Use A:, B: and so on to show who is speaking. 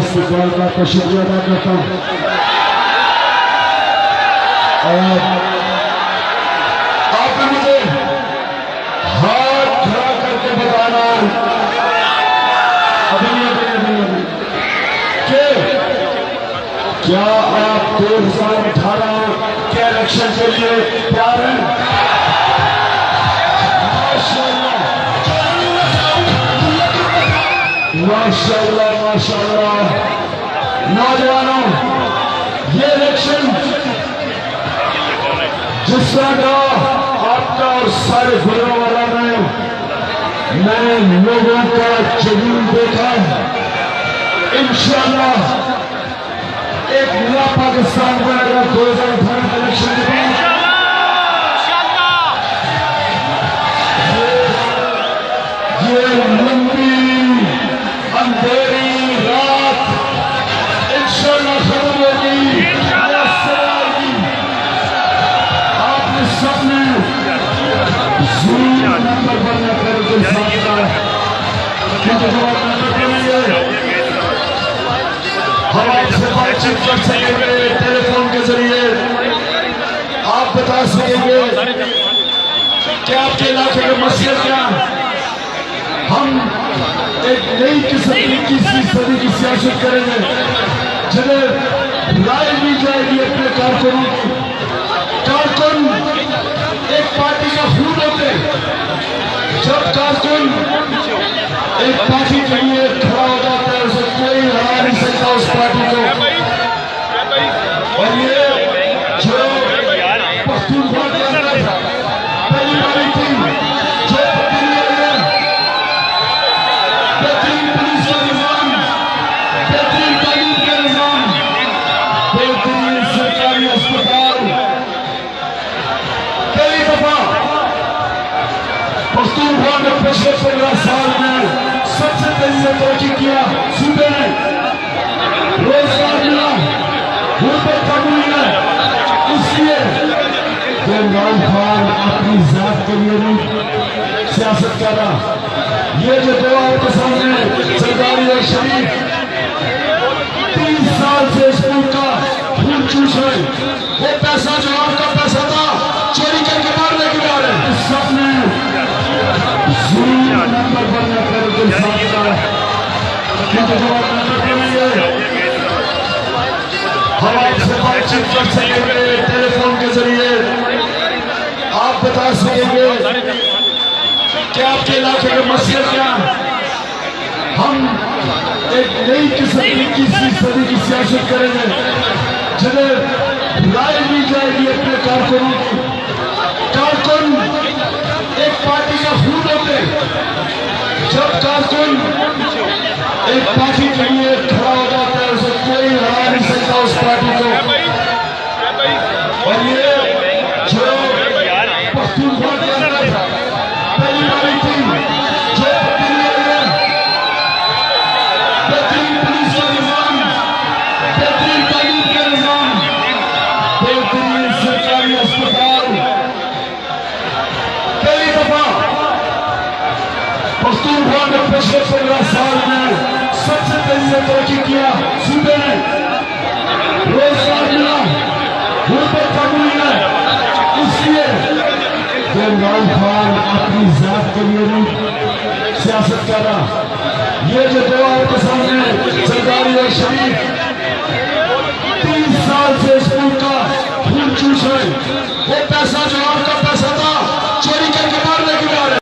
A: इस्तेमाल का शुक्रिया अदा करता हूँ। आपने मुझे हाथ खड़ा करके बताना अभी कि क्या आप 2018 के इलेक्शन के लिए तैयार हैं? माशाअल्लाह माशाअल्लाह। नौजवानों, ये इलेक्शन जिस तरह का आपका और सारे गुजरों वाला में मैंने लोगों का जुनून देखा, इंशाअल्लाह एक नया पाकिस्तान बनेगा 2018 इलेक्शन के बाद। ये लंबी अंधेरी रात इंशाअल्लाह खत्म होगी। आपने सबने जरूर नंबर बनना करके हम आपसे बातचीत कर सकेंगे टेलीफोन के जरिए। आप बता सकेंगे कि आपके इलाके के मसले क्या। हम एक नई किस्म की 21वीं सदी की सियासत करेंगे जिन्हें राय दी जाएगी अपने कारकुनों की। कारकुन एक पार्टी का खून होते। जब कारकुन एक पार्टी के लिए खड़ा हो जाता है उसे कोई हरा नहीं सकता उस पार्टी को। और ये जो पख्तूनख्वा के अंदर पहली बारी थी जो बेहतरीन पुलिस का निजाम, बेहतरीन तालीम का निजाम, बेहतरीन सरकारी अस्पताल, पहली दफा पख्तूनख्वा ने पिछले 15 साल में सबसे तेजी से तरक्की किया। सूबे में रोजगार मिला, गुर्बत कम हुई है। इसलिए इमरान खान अपनी जात के लिए नहीं सियासत कर रहा। ये जो दो आपके सामने सरदारी और शरीफ 30 साल से स्कूल का खून चूस रहे, वो पैसा जो आपका पैसा था चोरी करके मारने के लिए आ रहे। इस सबने नंबर बनना करके हम आपसे बातचीत कर सकेंगे टेलीफोन के जरिए। आप बता सकेंगे कि आपके इलाके के मसले क्या। हम एक नई किस्म की 21वीं सदी की सियासत करेंगे जिन्हें राय दी जाएगी अपने कारकुनों की। कारकुन एक पार्टी का खून होते। जब कारकुन एक पार्टी के लिए खड़ा हो जाता है उसे कोई हरा नहीं सकता उस पार्टी को। और ये जो पख्तूनख्वा के अंदर पहली बारी थी जो बेहतरीन पुलिस का निजाम, बेहतरीन तालीम का निजाम, बेहतरीन सरकारी अस्पताल, पहली दफा पख्तूनख्वा ने पिछले 15 साल में सबसे तेजी से तरक्की किया। सूबे में रोजगार मिला, गुर्बत कम हुई है। इसलिए इमरान खान अपनी जात के लिए नहीं सियासत कर रहा। ये जो दो आपके सामने सरदारी और शरीफ 30 साल से स्कूल का खून चूस रहे, वो पैसा जो आपका